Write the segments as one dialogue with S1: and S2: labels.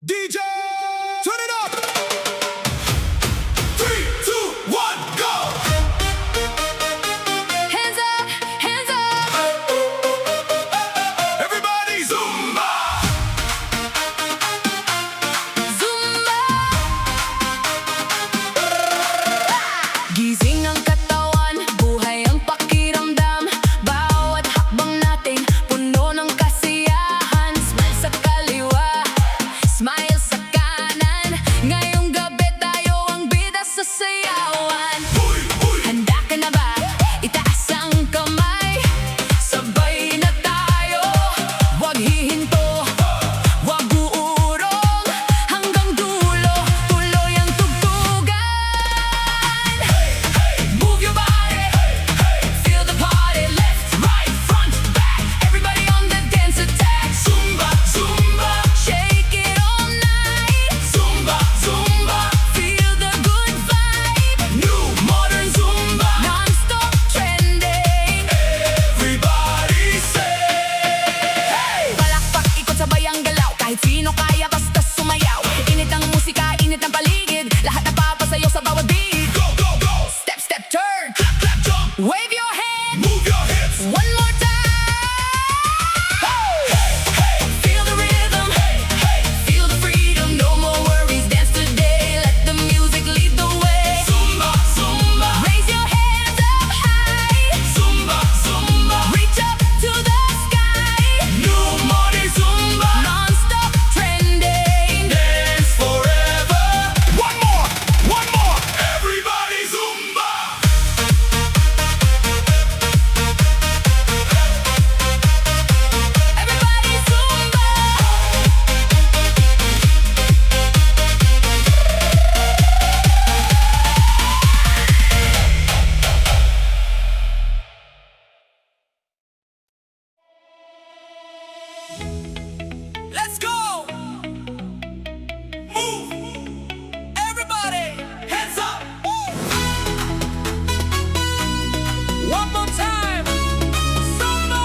S1: DJ, turn it up! 3, 2, 1, go!
S2: Hands up, hands up.
S1: Everybody Zumba!
S2: Zumba. Gising ang katawan, buhay ang pakiramdam. Bawat hakbang natin, puno ng kasiyahan. Smile sa kaliwa, smile sa kanan. Ngayong gabi tayo ang bida sa sayawan. Handa ka na ba? Itaas ang kamay. Sabay na tayo, wag hihinto, wag uurong. Hanggang dulo, tuloy ang tugtugan. Move your body, feel the party. Left, right, front, back. Everybody on the dance attack.
S1: Zumba, Zumba!
S2: Shake it all night.
S1: Zumba, Zumba!
S2: Feel the good vibe.
S1: New modern Zumba!
S2: Non-stop trending.
S1: Everybody say, hey!
S2: Palakpak, ikot sabay ang galaw. Kahit sino kaya basta sumayaw. Init ang musika, init ang paligid. Lahat napapasayaw sa bawat beat.
S1: Go, go, go!
S2: Step, step, turn.
S1: Clap, clap, jump!
S2: Wave your hand.
S1: Move your hips!
S2: One more time. Feel the rhythm. Feel the freedom. No more worries. Dance today. Let the music lead the way.
S1: Zumba, Zumba!
S2: Raise your hands up high.
S1: Zumba, Zumba!
S2: Reach up to the sky.
S1: New modern Zumba!
S2: Non-stop trending.
S1: Dance forever! One more! One more! Everybody Zumba!
S2: Everybody Zumba.
S1: Let's go! Move! Everybody! Hands up! One more time! Zumba!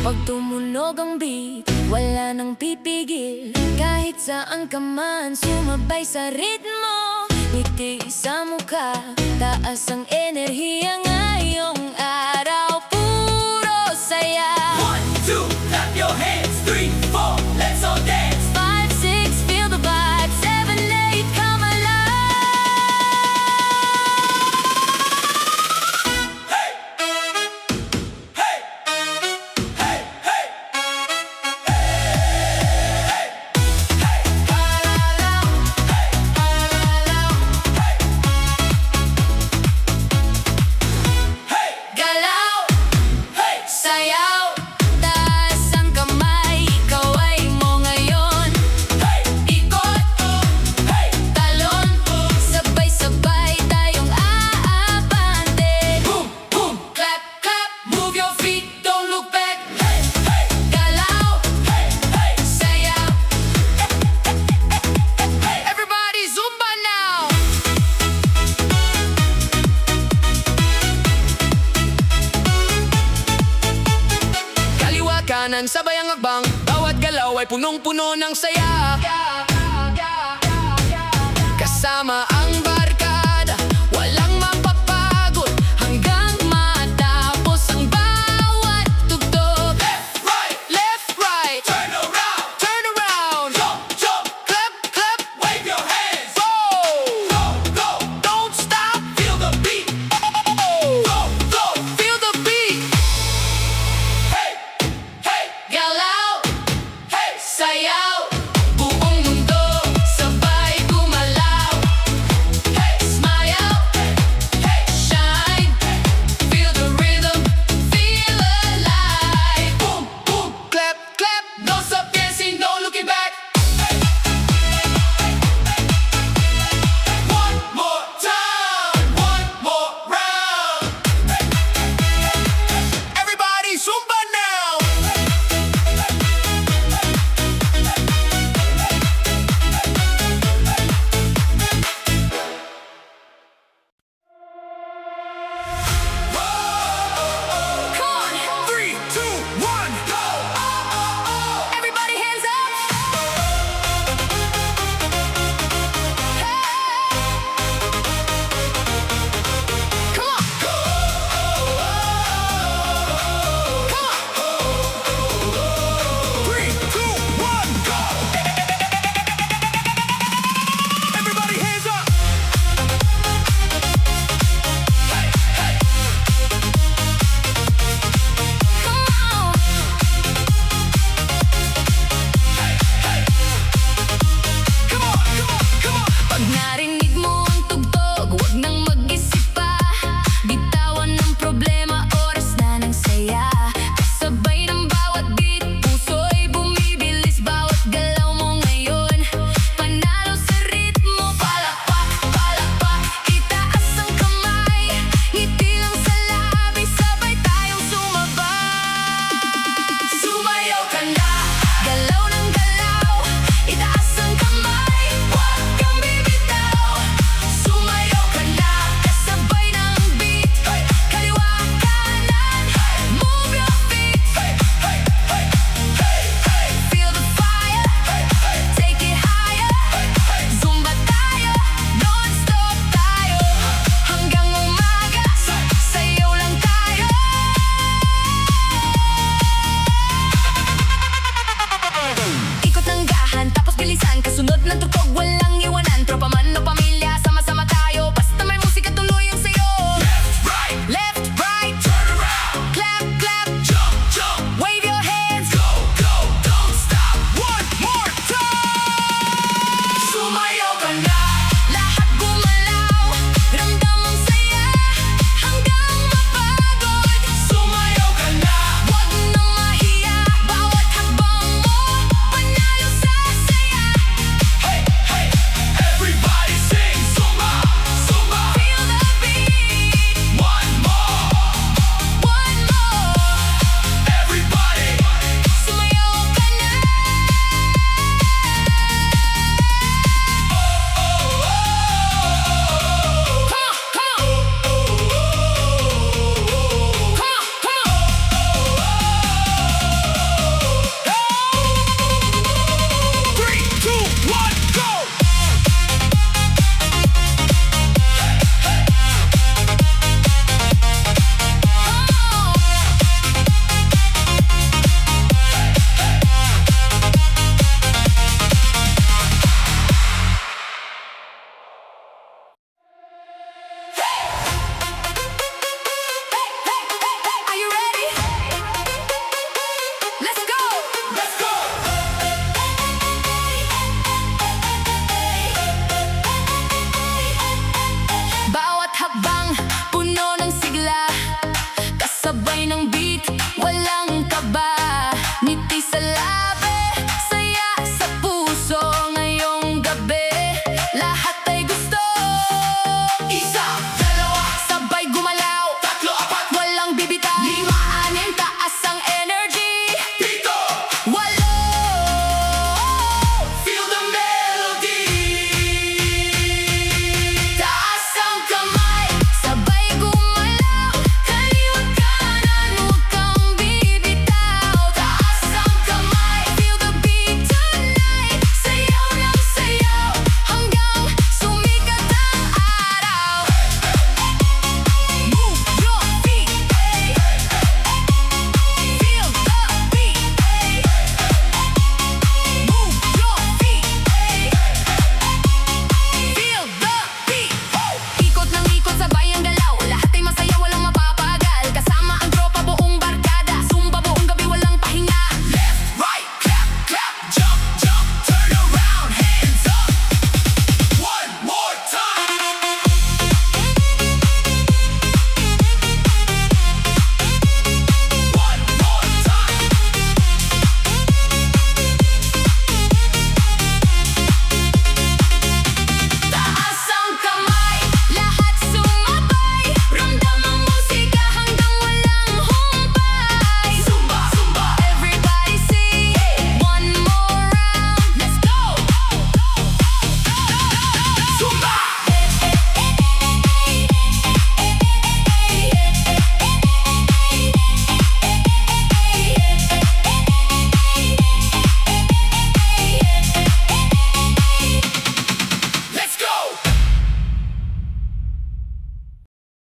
S2: Pag tumunog ang beat, wala nang pipigil. Kahit saan ka man, sumabay sa ritmo. Ngiti sa mukha, taas ang enerhiya ngayong araw. Puro saya.
S1: 1, 2, clap your hands! 3, 4, let's all dance!
S2: 5, 6, feel the vibe. 7, 8, come alive.
S1: Hey! Hey! Hey! Hey! Hey!
S2: Galaw,
S1: Hey!
S2: sayaw, taas ang kamay. Ikaw ay mo ngayon.
S1: Hey!
S2: Ikot,
S1: Hey!
S2: talon, sabay-sabay tayong aabante.
S1: Boom! Boom!
S2: Clap, clap, move your feet, don't look back.
S1: Hey! Hey!
S2: Galaw,
S1: Hey! Hey!
S2: sayaw. Everybody Zumba now. Kaliwa kanan, sabay ang akbang. Bawat galaw ay punong-puno ng saya. Kasama